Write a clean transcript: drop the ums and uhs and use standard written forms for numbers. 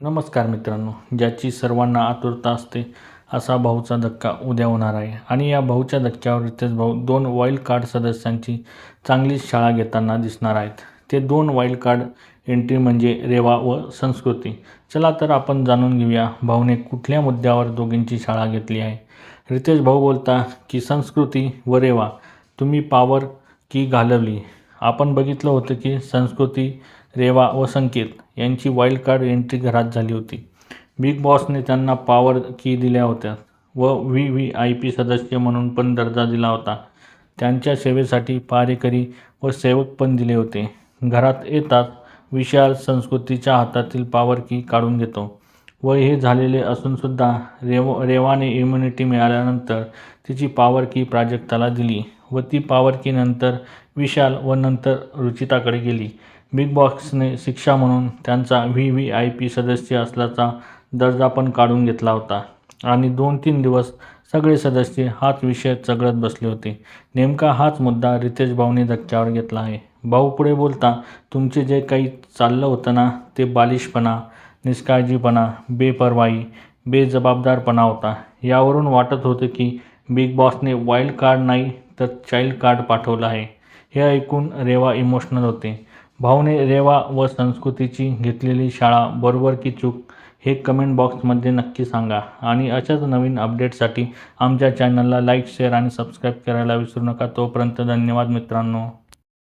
नमस्कार मित्रांनो, ज्याची सर्वांना आतुरता असते असा भाऊचा धक्का उद्या होणार आहे. आणि या भाऊच्या धक्क्यावर रितेश भाऊ 2 वाईल्ड कार्ड सदस्यांची चांगलीच शाळा घेताना दिसणार आहेत. ते 2 वाईल्ड कार्ड एंट्री म्हणजे रेवा व संस्कृती. चला तर आपण जाणून घेऊया भाऊने कुठल्या मुद्द्यावर दोघींची शाळा घेतली आहे. रितेश भाऊ बोलता की संस्कृती व रेवा तुम्ही पॉवर की घालवली. आपण बघितलं होतं की संस्कृती, रेवा व संकेत यांची वाईल्ड कार्ड एंट्री घरात झाली होती. बिग बॉसने त्यांना पॉवर की दिल्या होत्या व VVIP सदस्य म्हणून पण दर्जा दिला होता. त्यांच्या सेवेसाठी पहारेकरी व सेवक पण दिले होते. घरात येताच विशाल संस्कृतीच्या हातातील पॉवर की काढून घेतो व हे झालेले असूनसुद्धा रेवाने इम्युनिटी मिळाल्यानंतर तिची पॉवर की प्राजक्ताला दिली व ती पॉवर की नंतर विशाल व नंतर रुचिताकडे गेली. बिग बॉसने शिक्षा म्हणून त्यांचा VVIP सदस्य असल्याचा दर्जा पण काढून घेतला होता आणि 2-3 दिवस सगळे सदस्य हाच विषय चघळत बसले होते. नेमका हाच मुद्दा रितेश भाऊने धक्क्यावर घेतला आहे. भाऊ पुढे बोलता, तुमचे जे काही चाललं होतं ना ते बालिशपणा, निष्काळजीपणा, बेपर्वाई, बेजबाबदारपणा होता. यावरून वाटत होतं की बिग बॉसने वाईल्ड कार्ड नाही तर चाइल्ड कार्ड पाठवलं आहे. हे ऐकून रेवा इमोशनल होते. भाऊने रेवा व संस्कृतीची घेतलेली शाळा बरोबर की चूक हे कमेंट बॉक्समध्ये नक्की सांगा. आणि अशाच नवीन अपडेटसाठी आमच्या चॅनलला लाईक, शेअर आणि सबस्क्राईब करायला विसरू नका. तोपर्यंत धन्यवाद मित्रांनो.